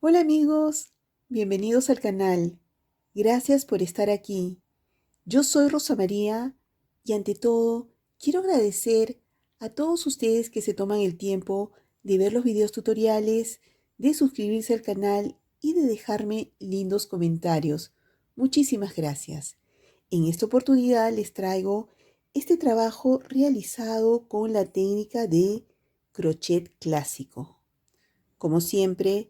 Hola amigos, bienvenidos al canal. Gracias por estar aquí. Yo soy Rosa María y ante todo quiero agradecer a todos ustedes que se toman el tiempo de ver los videos tutoriales, de suscribirse al canal y de dejarme lindos comentarios. Muchísimas gracias. En esta oportunidad les traigo este trabajo realizado con la técnica de crochet clásico. Como siempre,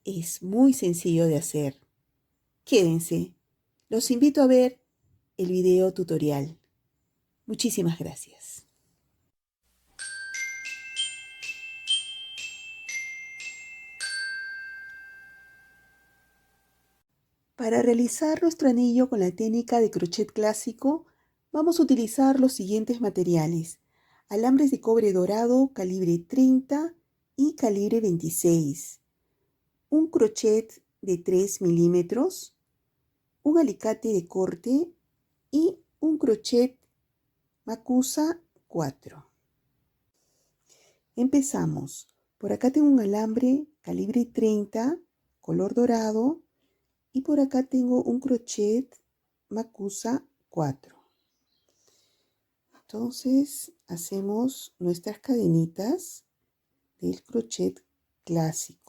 es muy sencillo de hacer. Quédense. Los invito a ver el video tutorial. Muchísimas gracias. Para realizar nuestro anillo con la técnica de crochet clásico, vamos a utilizar los siguientes materiales: alambres de cobre dorado calibre 30 y calibre 26, un crochet de 3 milímetros, un alicate de corte y un crochet Macusa 4. Empezamos. Por acá tengo un alambre calibre 30, color dorado, y por acá tengo un crochet Macusa 4. Entonces hacemos nuestras cadenitas del crochet clásico.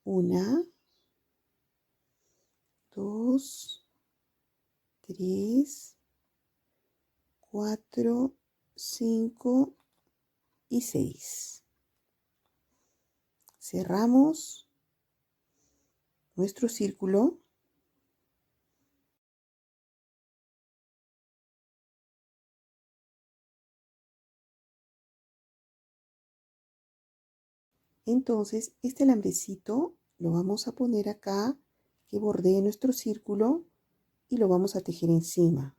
Una, dos, tres, cuatro, cinco y 6. Cerramos nuestro círculo. Entonces, este alambrecito lo vamos a poner acá, que bordee nuestro círculo, y lo vamos a tejer encima.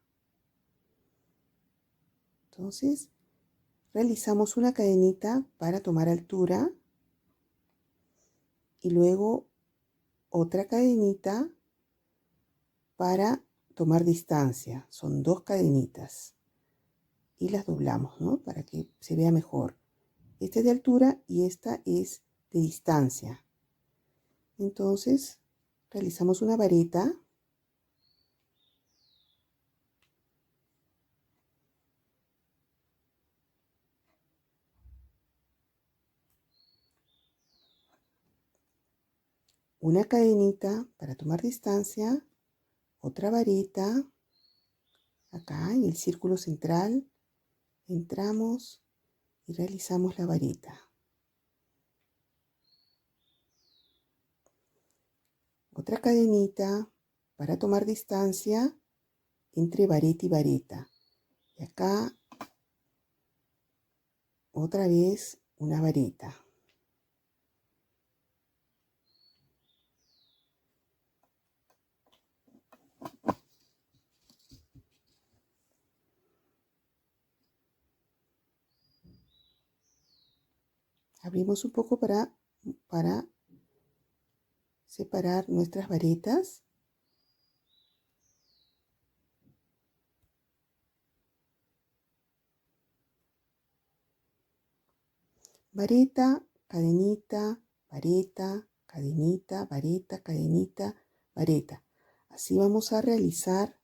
Entonces, realizamos una cadenita para tomar altura y luego otra cadenita para tomar distancia. Son dos cadenitas y las doblamos, ¿no? Para que se vea mejor. Esta es de altura y esta es de distancia. Entonces, realizamos una vareta. Una cadenita para tomar distancia, otra vareta, acá en el círculo central, entramos y realizamos la vareta. Otra cadenita para tomar distancia entre vareta y vareta. Y acá otra vez una vareta. Abrimos un poco para separar nuestras varetas. Vareta, cadenita, vareta, cadenita, vareta, cadenita, vareta. Así vamos a realizar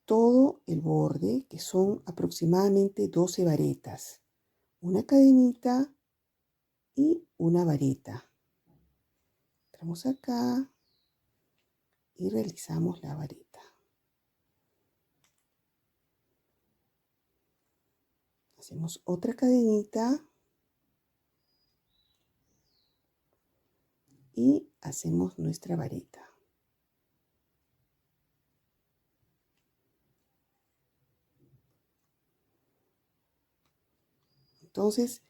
todo el borde, que son aproximadamente 12 varetas. Una cadenita y una vareta. Entramos acá y realizamos la vareta. Hacemos otra cadenita y hacemos nuestra vareta. Entonces,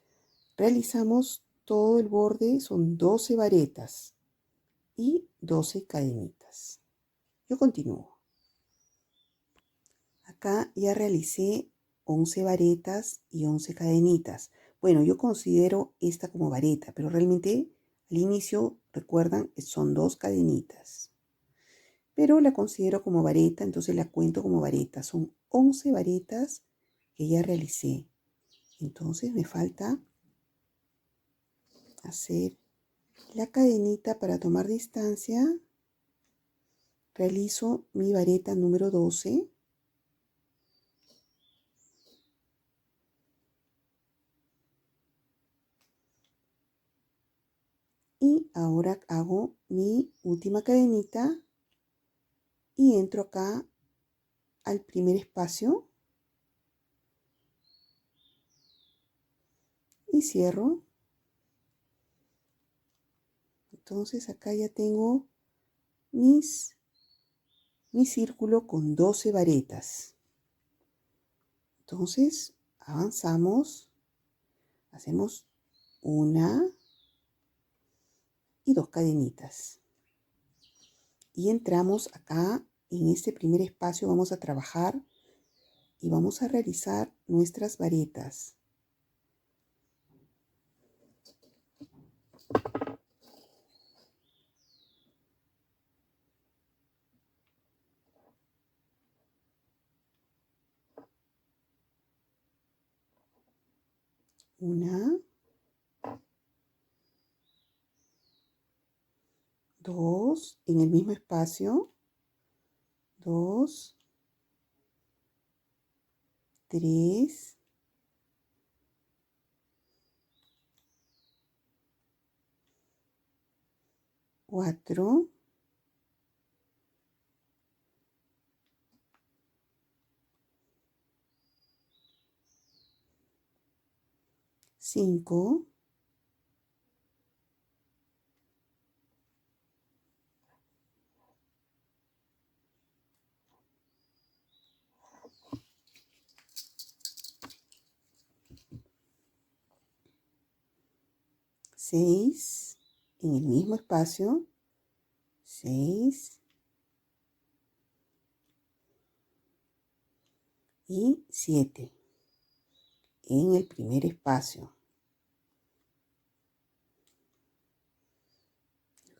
realizamos todo el borde, son 12 varetas y 12 cadenitas. Yo continúo. Acá ya realicé 11 varetas y 11 cadenitas. Bueno, yo considero esta como vareta, pero realmente al inicio, recuerdan, son dos cadenitas. Pero la considero como vareta, entonces la cuento como vareta. Son 11 varetas que ya realicé. Entonces me falta hacer la cadenita para tomar distancia. Realizo mi vareta número 12. Y ahora hago mi última cadenita y entro acá al primer espacio y cierro. Entonces acá ya tengo mi círculo con 12 varetas. Entonces avanzamos, hacemos una y 2 cadenitas. Y entramos acá en este primer espacio, vamos a trabajar y vamos a realizar nuestras varetas. Una, dos, en el mismo espacio, dos, tres, cuatro, cinco, seis, en el mismo espacio, seis y siete, en el primer espacio.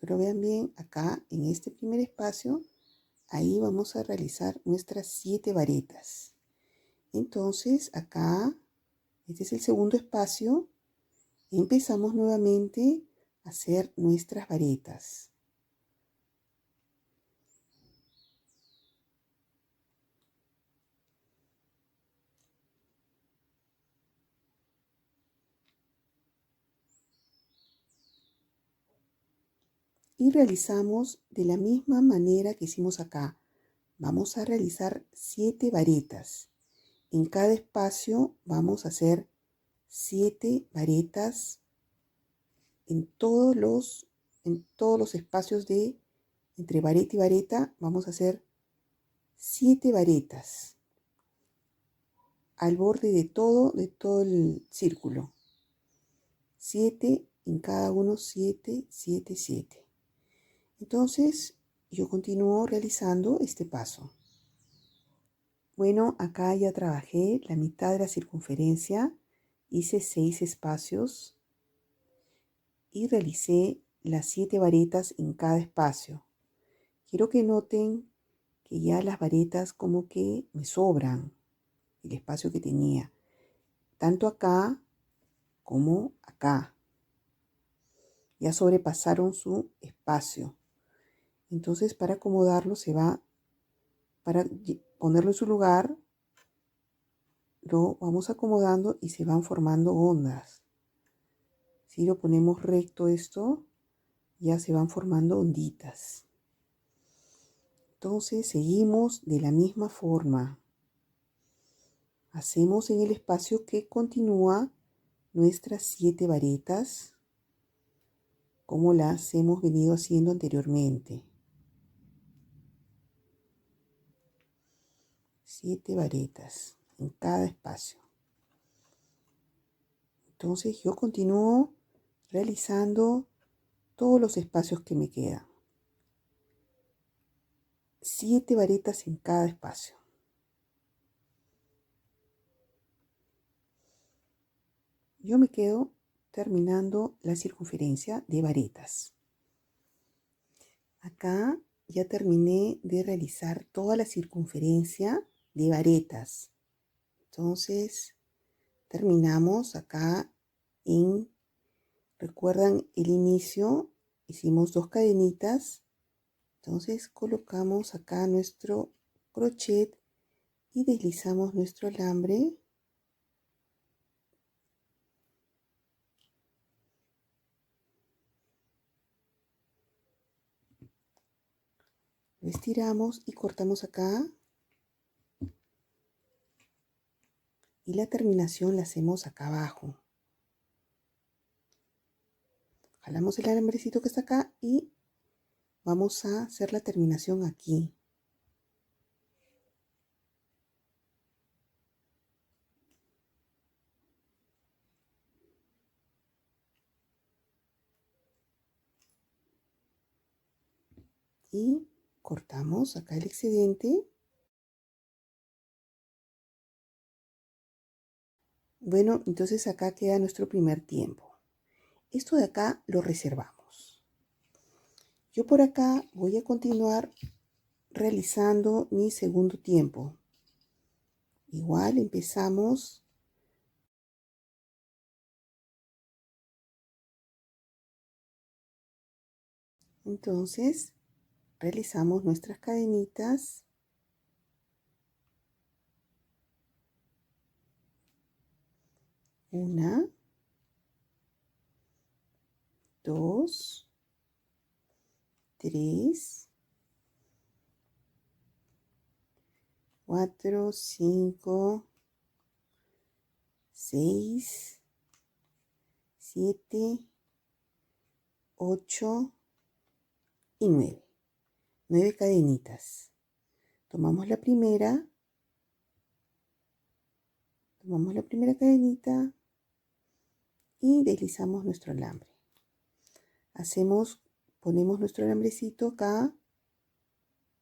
Pero vean bien, acá en este primer espacio, ahí vamos a realizar nuestras 7 varetas. Entonces acá, este es el segundo espacio, empezamos nuevamente a hacer nuestras varetas. Y realizamos de la misma manera que hicimos acá. Vamos a realizar 7 varetas. En cada espacio vamos a hacer 7 varetas en todos los espacios de entre vareta y vareta vamos a hacer 7 varetas al borde de todo el círculo. 7 en cada uno, 7, 7, 7. Entonces yo continúo realizando este paso. Bueno, acá ya trabajé la mitad de la circunferencia, hice 6 espacios y realicé las 7 varetas en cada espacio. Quiero que noten que ya las varetas como que me sobran el espacio que tenía, tanto acá como acá. Ya sobrepasaron su espacio. Entonces para acomodarlo para ponerlo en su lugar, lo vamos acomodando y se van formando ondas. Si lo ponemos recto esto, ya se van formando onditas. Entonces seguimos de la misma forma. Hacemos en el espacio que continúa nuestras 7 varetas, como las hemos venido haciendo anteriormente. 7 varetas en cada espacio. Entonces yo continúo realizando todos los espacios que me quedan. 7 varetas en cada espacio. Yo me quedo terminando la circunferencia de varetas. Acá ya terminé de realizar toda la circunferencia de varetas. Entonces terminamos acá ¿recuerdan el inicio? Hicimos 2 cadenitas, entonces colocamos acá nuestro crochet y deslizamos nuestro alambre. Lo estiramos y cortamos acá. Y la terminación la hacemos acá abajo. Jalamos el alambrecito que está acá y vamos a hacer la terminación aquí. Y cortamos acá el excedente. Bueno, entonces acá queda nuestro primer tiempo. Esto de acá lo reservamos. Yo por acá voy a continuar realizando mi segundo tiempo. Igual empezamos. Entonces realizamos nuestras cadenitas. Una, dos, tres, 4, 5, 6, 7, 8 y 9. 9 cadenitas. Tomamos la primera cadenita y deslizamos nuestro alambre. Ponemos nuestro alambrecito acá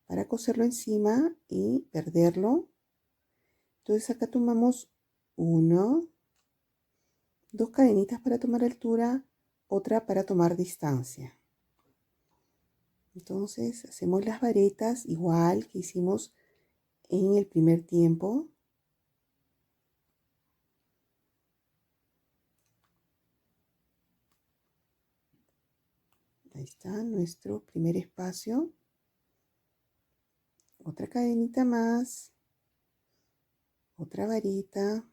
para coserlo encima y perderlo. Entonces acá tomamos 1, 2 cadenitas para tomar altura, otra para tomar distancia. Entonces hacemos las varetas igual que hicimos en el primer tiempo. Ahí está nuestro primer espacio. Otra cadenita más. Otra varita.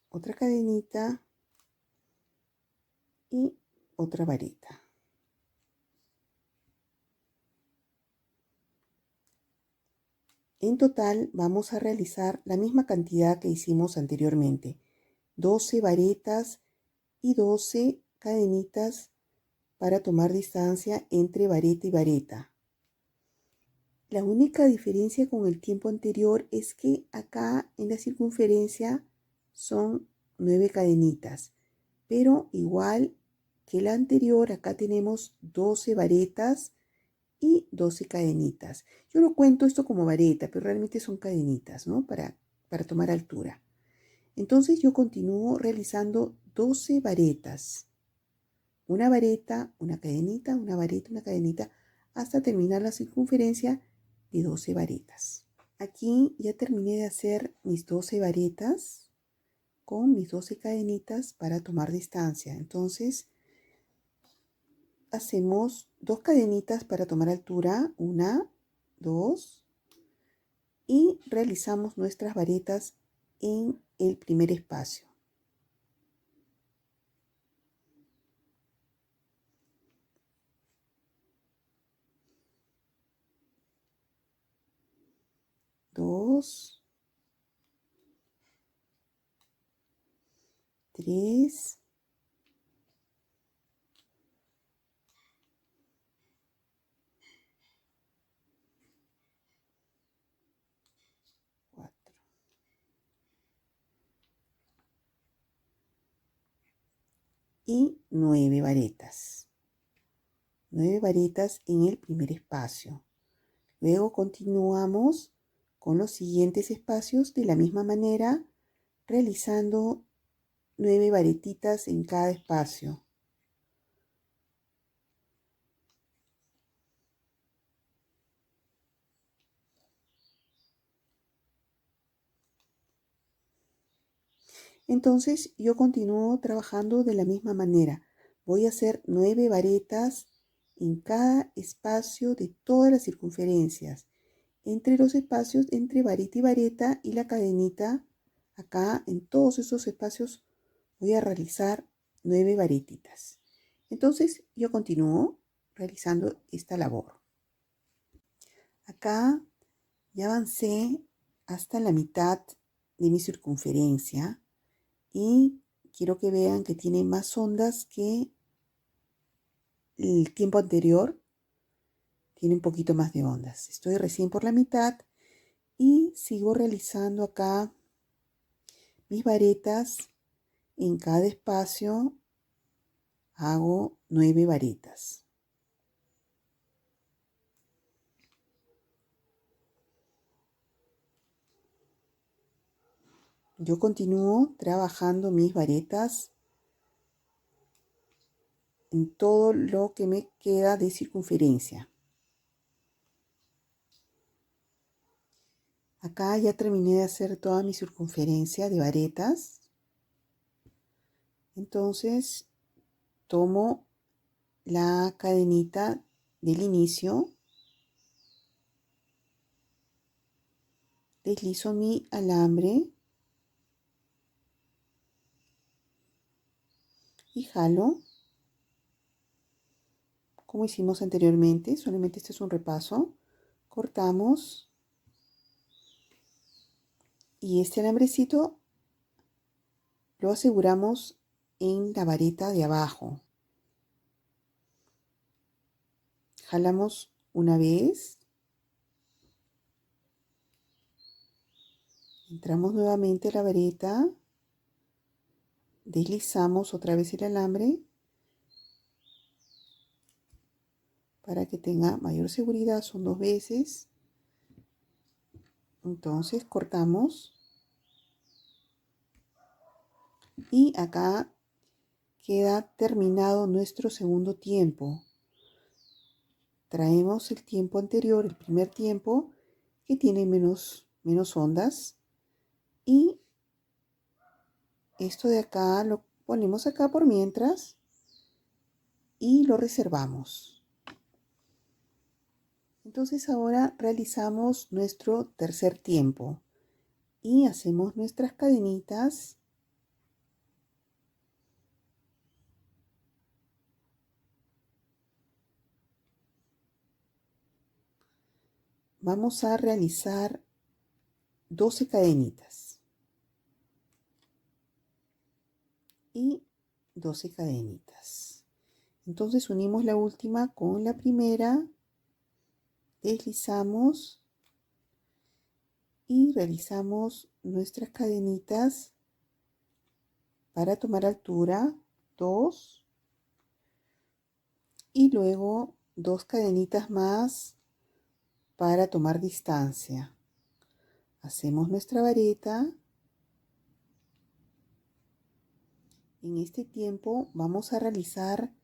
Otra cadenita. Y otra varita. En total vamos a realizar la misma cantidad que hicimos anteriormente. 12 varetas y 12 cadenitas para tomar distancia entre vareta y vareta. La única diferencia con el tiempo anterior es que acá en la circunferencia son 9 cadenitas, pero igual que la anterior, acá tenemos 12 varetas y 12 cadenitas. Yo lo cuento esto como vareta, pero realmente son cadenitas, ¿no? Para tomar altura. Entonces yo continúo realizando 12 varetas. Una vareta, una cadenita, una vareta, una cadenita, hasta terminar la circunferencia de 12 varetas. Aquí ya terminé de hacer mis 12 varetas con mis 12 cadenitas para tomar distancia. Entonces hacemos 2 cadenitas para tomar altura, 1, 2, y realizamos nuestras varetas en el primer espacio. Dos, 3, 4 y 9 varetas. 9 varetas en el primer espacio. Luego continuamos con los siguientes espacios de la misma manera, realizando 9 varetitas en cada espacio. Entonces yo continúo trabajando de la misma manera. Voy a hacer 9 varetas en cada espacio de todas las circunferencias. Entre los espacios entre vareta y vareta y la cadenita, acá en todos esos espacios voy a realizar 9 varetitas. Entonces yo continúo realizando esta labor. Acá ya avancé hasta la mitad de mi circunferencia y quiero que vean que tiene más ondas que el tiempo anterior. Tiene un poquito más de ondas. Estoy recién por la mitad y sigo realizando acá mis varetas. En cada espacio hago 9 varetas. Yo continúo trabajando mis varetas en todo lo que me queda de circunferencia. Acá ya terminé de hacer toda mi circunferencia de varetas. Entonces tomo la cadenita del inicio, deslizo mi alambre y jalo como hicimos anteriormente. Solamente este es un repaso. Cortamos y este alambrecito lo aseguramos en la vareta de abajo. Jalamos una vez, entramos nuevamente a la vareta, deslizamos otra vez el alambre para que tenga mayor seguridad, son 2 veces. Entonces cortamos y acá queda terminado nuestro segundo tiempo. Traemos el tiempo anterior, el primer tiempo, que tiene menos ondas, y esto de acá lo ponemos acá por mientras y lo reservamos. Entonces ahora realizamos nuestro tercer tiempo y hacemos nuestras cadenitas. Vamos a realizar 12 cadenitas y 12 cadenitas. Entonces unimos la última con la primera, deslizamos y realizamos nuestras cadenitas para tomar altura, 2, y luego 2 cadenitas más para tomar distancia. Hacemos nuestra vareta. En este tiempo vamos a realizar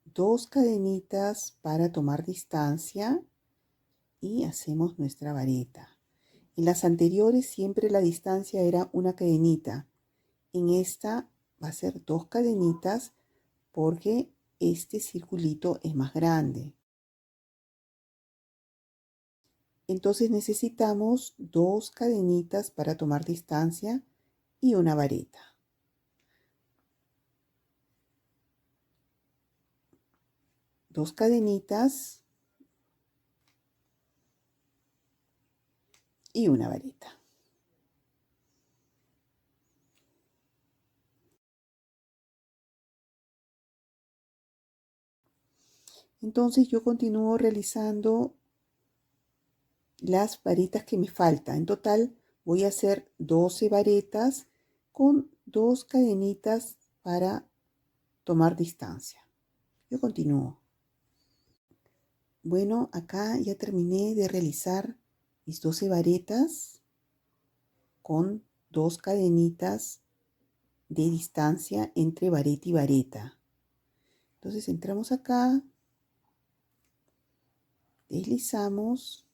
2 cadenitas para tomar distancia y hacemos nuestra vareta. En las anteriores siempre la distancia era una cadenita. En esta va a ser 2 cadenitas porque este circulito es más grande. Entonces necesitamos 2 cadenitas para tomar distancia y una vareta. 2 cadenitas y una vareta. Entonces yo continúo realizando las varetas que me faltan. En total voy a hacer 12 varetas con 2 cadenitas para tomar distancia. Yo continúo. Bueno, acá ya terminé de realizar mis 12 varetas con 2 cadenitas de distancia entre vareta y vareta. Entonces entramos acá, deslizamos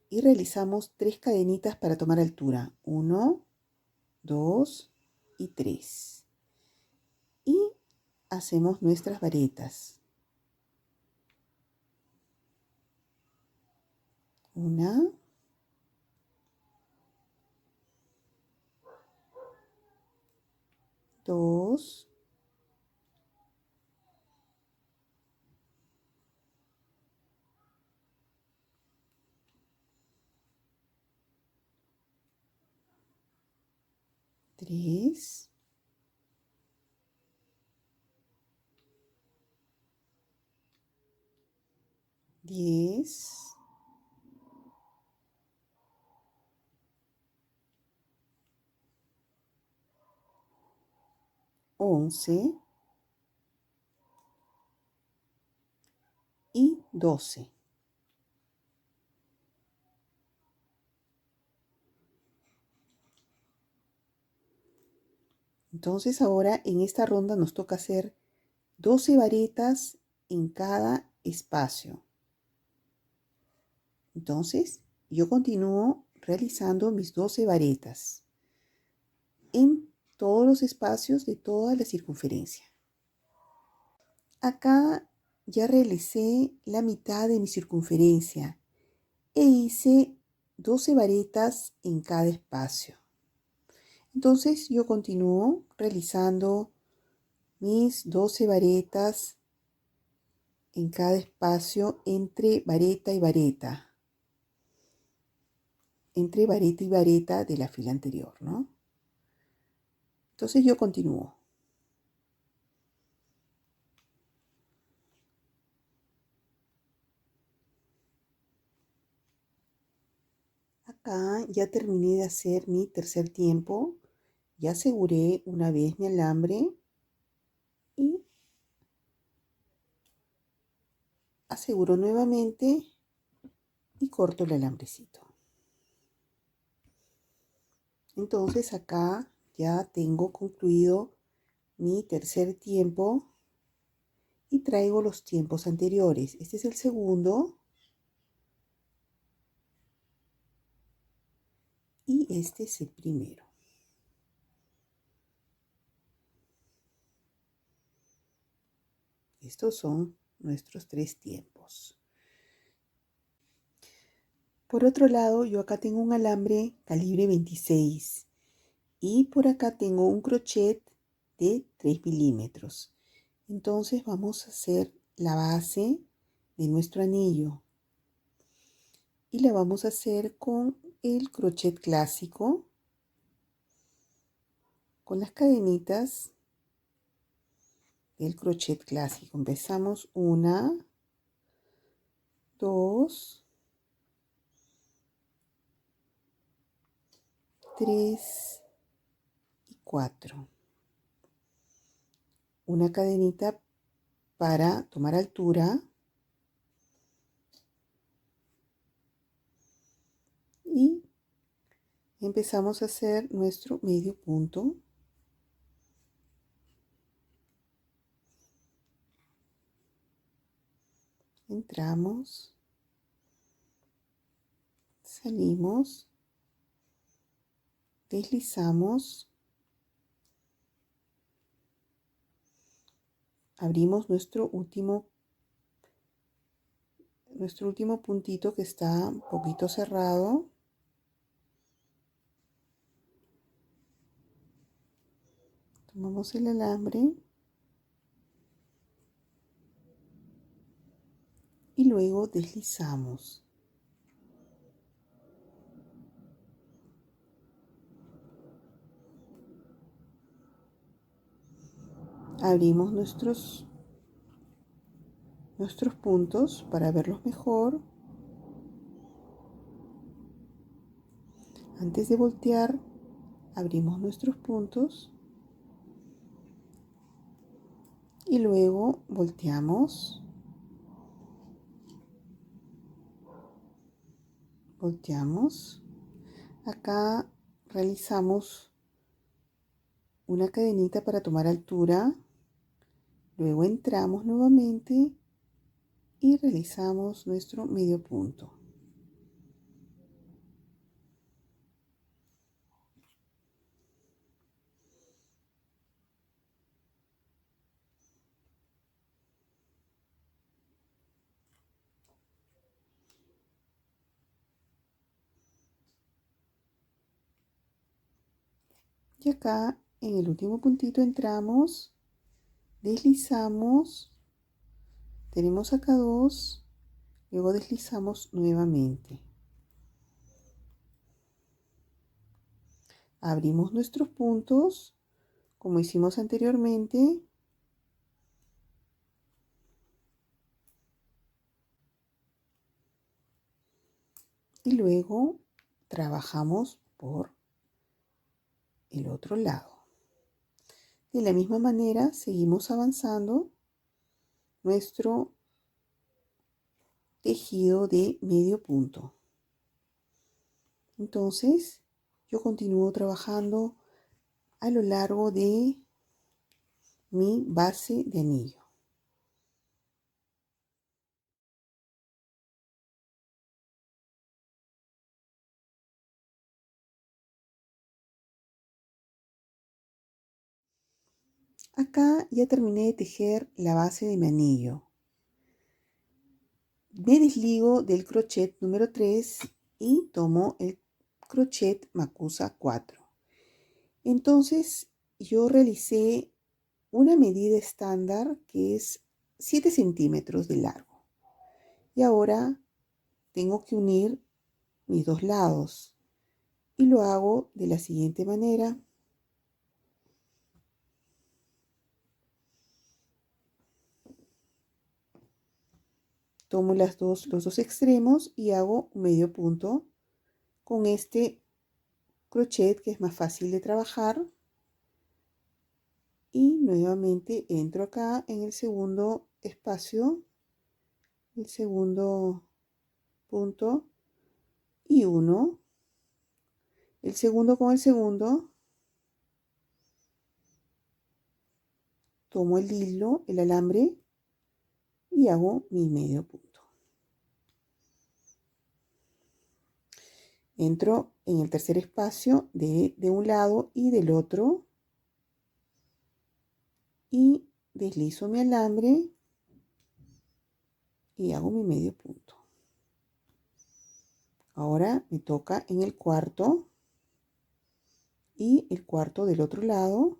y realizamos 3 cadenitas para tomar altura. 1, 2 y 3. Y hacemos nuestras varetas. 1, 2, 3, 10, 11 y 12. Entonces ahora en esta ronda nos toca hacer 12 varetas en cada espacio. Entonces yo continúo realizando mis 12 varetas en todos los espacios de toda la circunferencia. Acá ya realicé la mitad de mi circunferencia e hice 12 varetas en cada espacio. Entonces yo continúo realizando mis 12 varetas en cada espacio entre vareta y vareta, entre vareta y vareta de la fila anterior, ¿no? Entonces yo continúo. Acá ya terminé de hacer mi tercer tiempo, ya aseguré una vez mi alambre y aseguro nuevamente y corto el alambrecito. Entonces acá ya tengo concluido mi tercer tiempo y traigo los tiempos anteriores. Este es el segundo y este es el primero. Estos son nuestros 3 tiempos. Por otro lado, yo acá tengo un alambre calibre 26 y por acá tengo un crochet de 3 milímetros. Entonces vamos a hacer la base de nuestro anillo y la vamos a hacer con el crochet clásico, con las cadenitas del crochet clásico. Empezamos 1, 2, 3 y 4. Una cadenita para tomar altura y empezamos a hacer nuestro medio punto. Entramos, salimos, deslizamos, abrimos nuestro último puntito que está un poquito cerrado. Tomamos el alambre y luego deslizamos. Abrimos nuestros puntos para verlos mejor. Antes de voltear, abrimos nuestros puntos y luego volteamos. Volteamos. Acá realizamos una cadenita para tomar altura. Luego entramos nuevamente y realizamos nuestro medio punto. Y acá en el último puntito entramos, deslizamos, tenemos acá dos, luego deslizamos nuevamente. Abrimos nuestros puntos como hicimos anteriormente y luego trabajamos por el otro lado. De la misma manera seguimos avanzando nuestro tejido de medio punto. Entonces yo continúo trabajando a lo largo de mi base de anillo. Acá ya terminé de tejer la base de mi anillo. Me desligo del crochet número 3 y tomo el crochet macusa 4. Entonces yo realicé una medida estándar que es 7 centímetros de largo. Y ahora tengo que unir mis dos lados y lo hago de la siguiente manera. Tomo los dos extremos y hago un medio punto con este crochet que es más fácil de trabajar. Y nuevamente entro acá en el segundo espacio, el segundo punto y uno, el segundo con el segundo, tomo el hilo, el alambre y hago mi medio punto. Entro en el tercer espacio de un lado y del otro y deslizo mi alambre y hago mi medio punto. Ahora me toca en el cuarto y el cuarto del otro lado.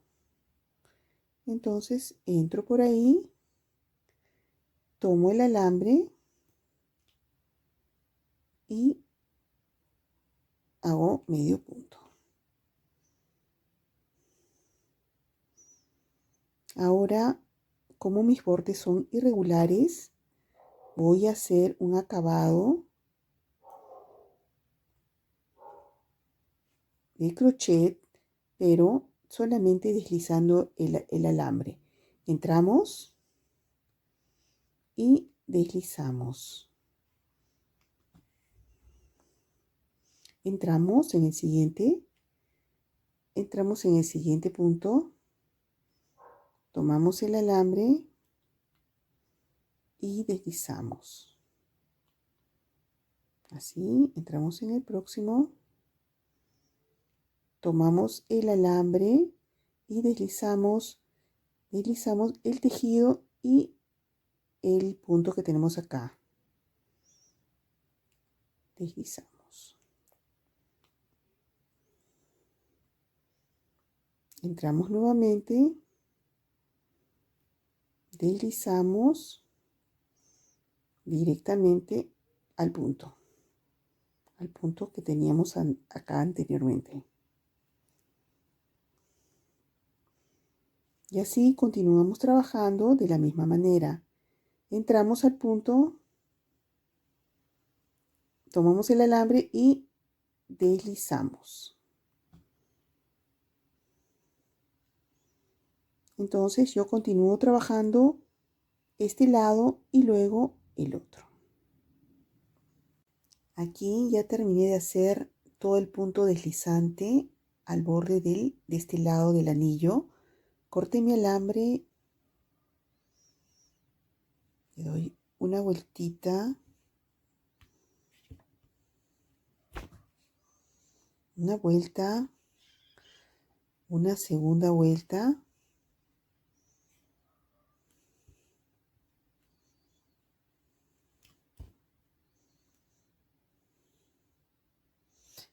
Entonces entro por ahí, tomo el alambre y hago medio punto. Ahora, como mis bordes son irregulares, voy a hacer un acabado de crochet, pero solamente deslizando el alambre. Entramos y deslizamos. Entramos en el siguiente punto, tomamos el alambre y deslizamos. Así, entramos en el próximo, tomamos el alambre y deslizamos el tejido y el punto que tenemos acá. Deslizamos. Entramos nuevamente, deslizamos directamente al punto que teníamos acá anteriormente. Y así continuamos trabajando de la misma manera. Entramos al punto, tomamos el alambre y deslizamos. Entonces yo continúo trabajando este lado y luego el otro. Aquí ya terminé de hacer todo el punto deslizante al borde de este lado del anillo. Corté mi alambre, le doy una vueltita, una vuelta, una segunda vuelta.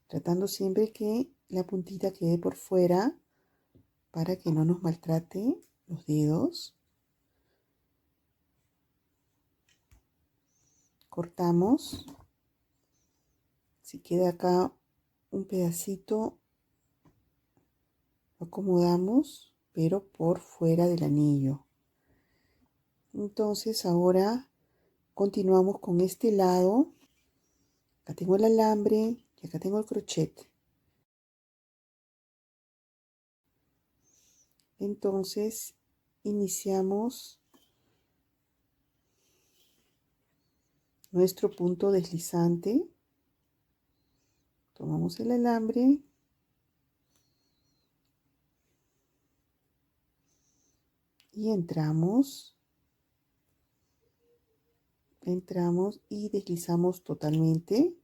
Tratando siempre que la puntita quede por fuera para que no nos maltrate los dedos. Cortamos. Si queda acá un pedacito, lo acomodamos, pero por fuera del anillo. Entonces ahora continuamos con este lado. Acá tengo el alambre y acá tengo el crochet. Entonces iniciamos nuestro punto deslizante. Tomamos el alambre y entramos y deslizamos totalmente.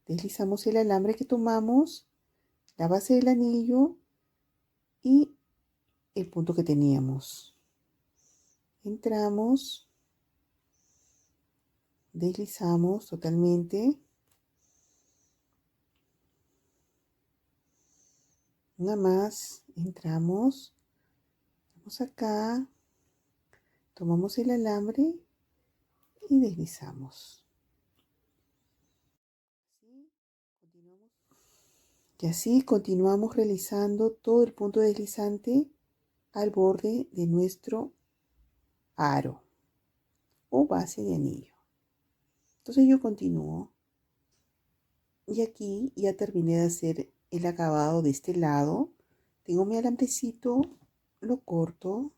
Deslizamos el alambre que tomamos, la base del anillo y el punto que teníamos. Entramos, deslizamos totalmente. Una más, entramos, vamos acá, tomamos el alambre y deslizamos. Y así continuamos realizando todo el punto deslizante al borde de nuestro aro o base de anillo. Entonces yo continúo y aquí ya terminé de hacer el acabado de este lado. Tengo mi alambrecito, lo corto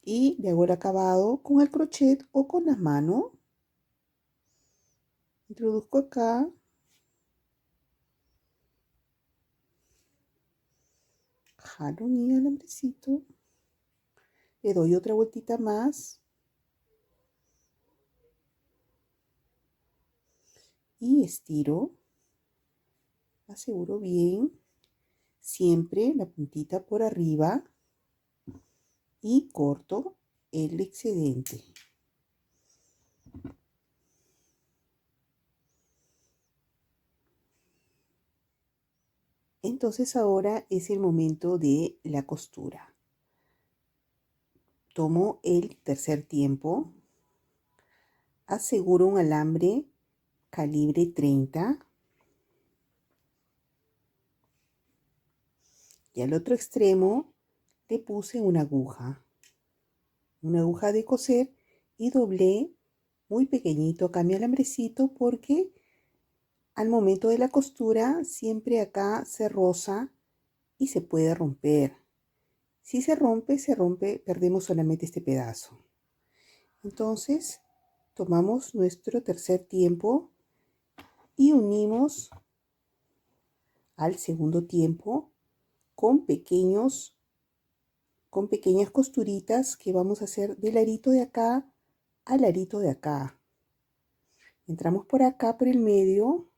y le hago el acabado con el crochet o con la mano. Introduzco acá, jalo mi alambrecito, le doy otra vueltita más y estiro, aseguro bien, siempre la puntita por arriba y corto el excedente. Entonces ahora es el momento de la costura. Tomo el tercer tiempo, aseguro un alambre calibre 30 y al otro extremo le puse una aguja de coser y doblé muy pequeñito acá mi alambrecito porque al momento de la costura siempre acá se roza y se puede romper. Si se rompe, perdemos solamente este pedazo. Entonces tomamos nuestro tercer tiempo y unimos al segundo tiempo con pequeñas costuritas que vamos a hacer del arito de acá al arito de acá. Entramos por acá por el medio.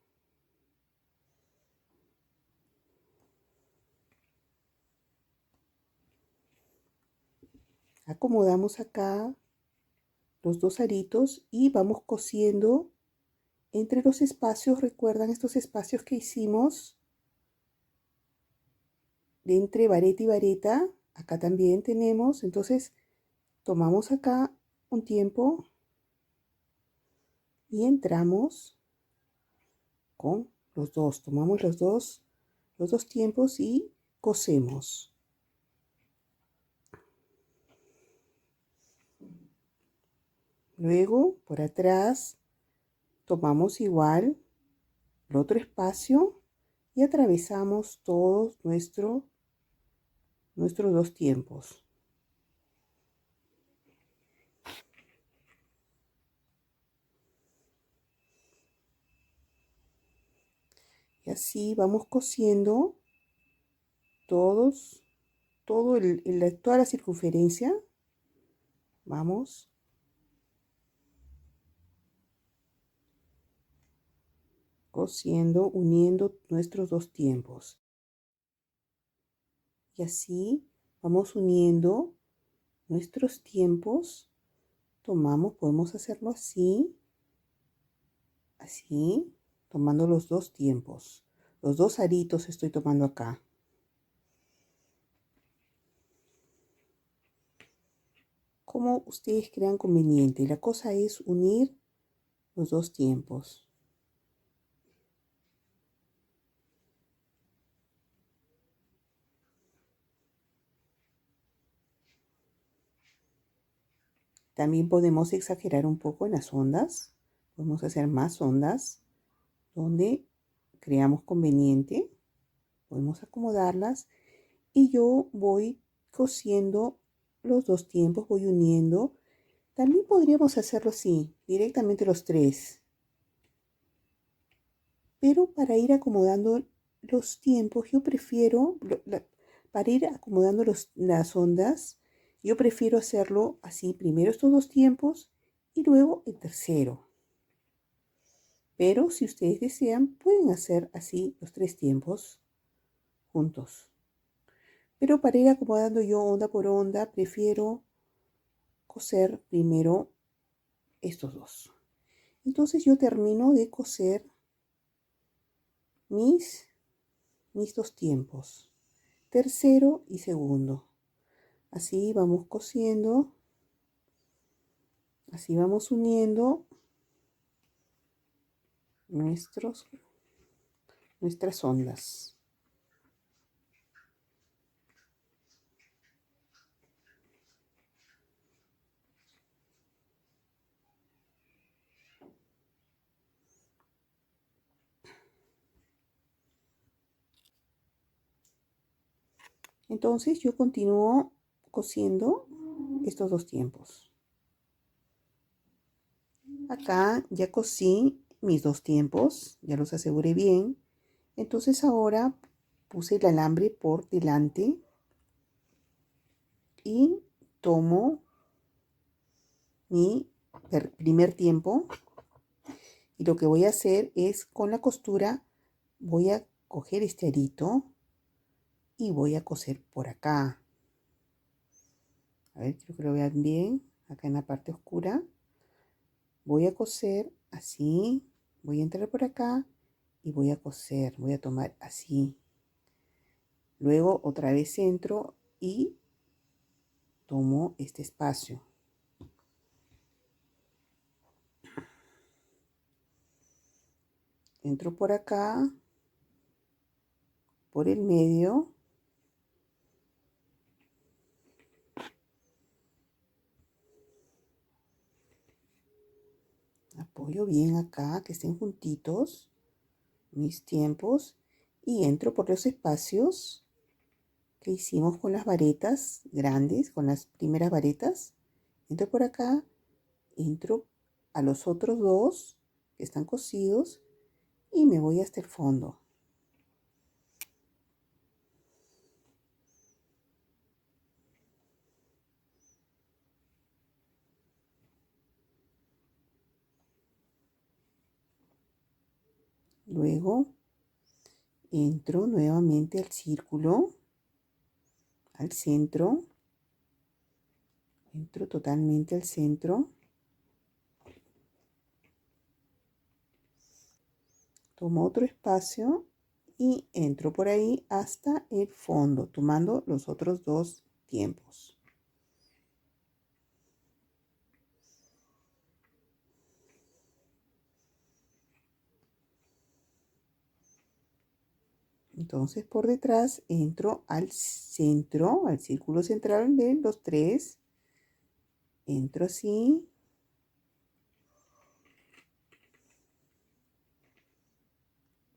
Acomodamos acá los dos aritos y vamos cosiendo entre los espacios. ¿Recuerdan estos espacios que hicimos? De entre vareta y vareta. Acá también tenemos. Entonces tomamos acá un tiempo y entramos con los dos. Tomamos los dos tiempos y cosemos. Luego, por atrás, tomamos igual el otro espacio y atravesamos todos nuestros dos tiempos. Y así vamos cosiendo toda la circunferencia. Vamos cosiendo, uniendo nuestros dos tiempos. Y así vamos uniendo nuestros tiempos. Podemos hacerlo así, tomando los dos tiempos. Los dos aritos estoy tomando acá. Como ustedes crean conveniente. La cosa es unir los dos tiempos. También podemos exagerar un poco en las ondas. Podemos hacer más ondas donde creamos conveniente. Podemos acomodarlas y yo voy cosiendo los dos tiempos, voy uniendo. También podríamos hacerlo así, directamente los tres. Pero para ir acomodando los tiempos, yo prefiero, para ir acomodando las ondas, yo prefiero hacerlo así, primero estos dos tiempos y luego el tercero. Pero si ustedes desean, pueden hacer así los tres tiempos juntos. Pero para ir acomodando yo onda por onda, prefiero coser primero estos dos. Entonces yo termino de coser mis dos tiempos, tercero y segundo. Así vamos cosiendo, así vamos uniendo nuestras ondas. Entonces yo continúo cosiendo estos dos tiempos. Acá ya cosí mis dos tiempos, ya los aseguré bien. Entonces ahora puse el alambre por delante y tomo mi primer tiempo y lo que voy a hacer es con la costura voy a coger este arito y voy a coser por acá. A ver, quiero que lo vean bien, acá en la parte oscura. Voy a coser así, voy a entrar por acá y voy a coser, voy a tomar así. Luego otra vez entro y tomo este espacio. Entro por acá, por el medio. Apoyo bien acá, que estén juntitos mis tiempos y entro por los espacios que hicimos con las varetas grandes, con las primeras varetas. Entro por acá, entro a los otros dos que están cosidos y me voy hasta el fondo. Luego entro nuevamente al círculo, al centro, entro totalmente al centro, tomo otro espacio y entro por ahí hasta el fondo, tomando los otros dos tiempos. Entonces por detrás entro al centro, al círculo central de los tres. Entro así.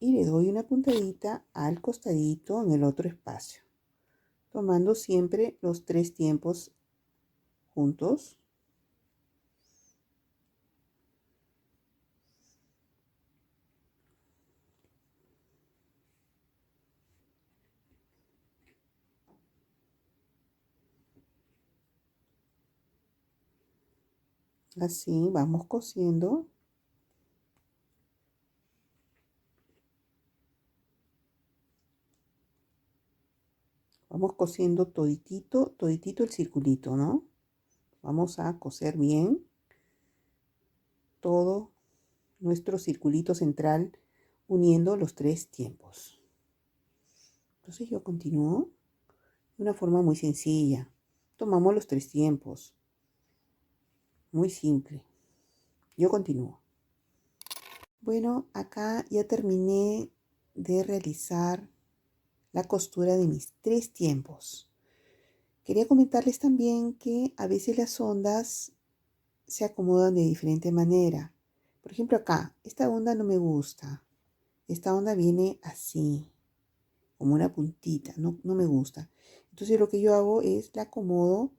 Y le doy una puntadita al costadito en el otro espacio. Tomando siempre los tres tiempos juntos. Así vamos cosiendo. Vamos cosiendo toditito, toditito el circulito, ¿no? Vamos a coser bien todo nuestro circulito central uniendo los tres tiempos. Entonces yo continúo de una forma muy sencilla. Tomamos los tres tiempos. Muy simple. Yo continúo. Bueno, acá ya terminé de realizar la costura de mis tres tiempos. Quería comentarles también que a veces las ondas se acomodan de diferente manera. Por ejemplo, acá, esta onda no me gusta. Esta onda viene así, como una puntita, no me gusta. Entonces lo que yo hago es la acomodo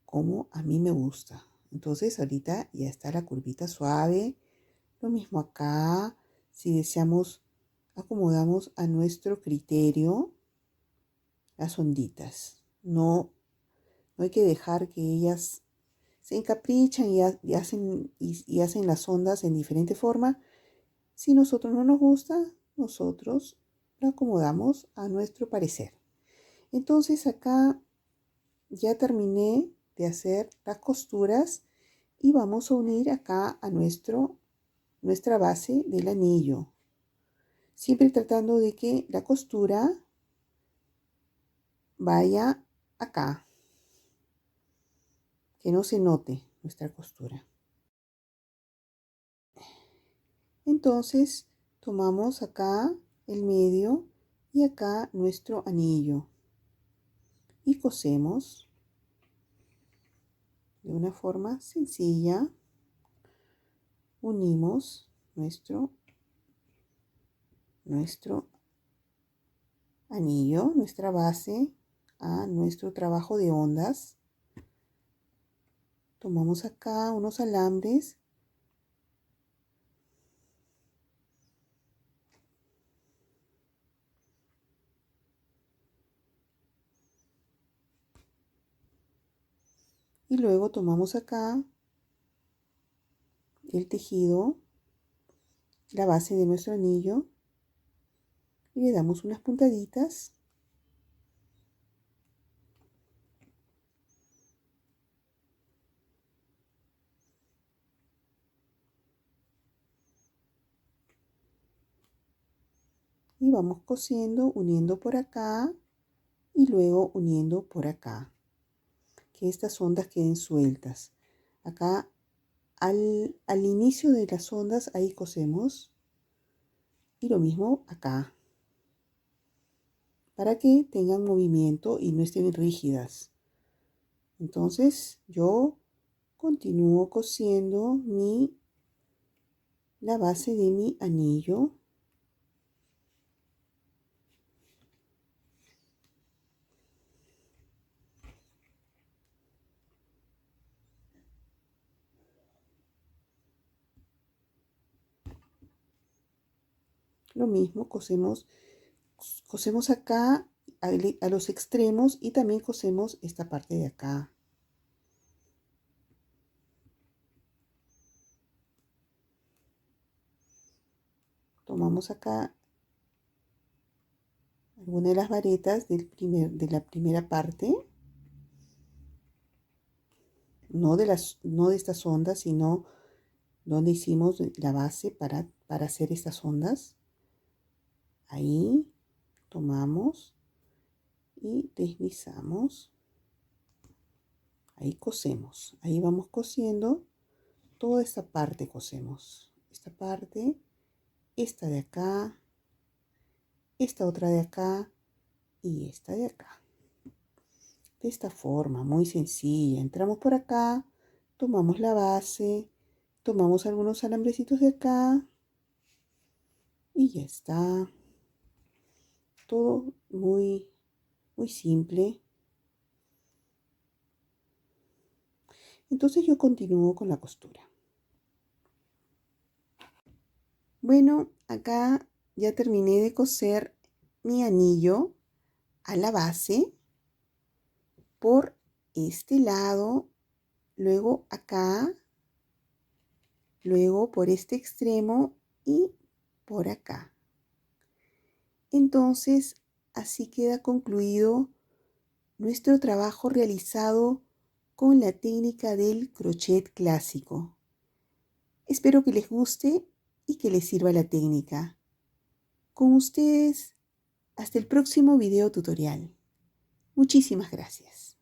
como a mí me gusta. Entonces ahorita ya está la curvita suave. Lo mismo acá, si deseamos, acomodamos a nuestro criterio las onditas. No hay que dejar que ellas se encaprichan y hacen las ondas en diferente forma. Si nosotros no nos gusta, nosotros lo acomodamos a nuestro parecer. Entonces acá ya terminé de hacer las costuras y vamos a unir acá a nuestra base del anillo. Siempre tratando de que la costura vaya acá, que no se note nuestra costura. Entonces tomamos acá el medio y acá nuestro anillo y cosemos de una forma sencilla. Unimos nuestro anillo, nuestra base a nuestro trabajo de ondas. Tomamos acá unos alambres y luego tomamos acá el tejido, la base de nuestro anillo y le damos unas puntaditas y vamos cosiendo, uniendo por acá y luego uniendo por acá, que estas ondas queden sueltas. Acá al inicio de las ondas ahí cosemos y lo mismo acá, para que tengan movimiento y no estén rígidas. Entonces yo continúo cosiendo la base de mi anillo. Lo mismo, cosemos acá a los extremos y también cosemos esta parte de acá. Tomamos acá alguna de las varetas de la primera parte, no de estas ondas, sino donde hicimos la base para hacer estas ondas. Ahí tomamos y deslizamos. Ahí cosemos. Ahí vamos cosiendo. Toda esta parte cosemos. Esta parte, esta de acá, esta otra de acá y esta de acá. De esta forma, muy sencilla. Entramos por acá, tomamos la base, tomamos algunos alambrecitos de acá y ya está. Todo muy simple. Entonces yo continúo con la costura. Bueno, acá ya terminé de coser mi anillo a la base por este lado, luego acá, luego por este extremo y por acá. Entonces, así queda concluido nuestro trabajo realizado con la técnica del crochet clásico. Espero que les guste y que les sirva la técnica. Con ustedes, hasta el próximo video tutorial. Muchísimas gracias.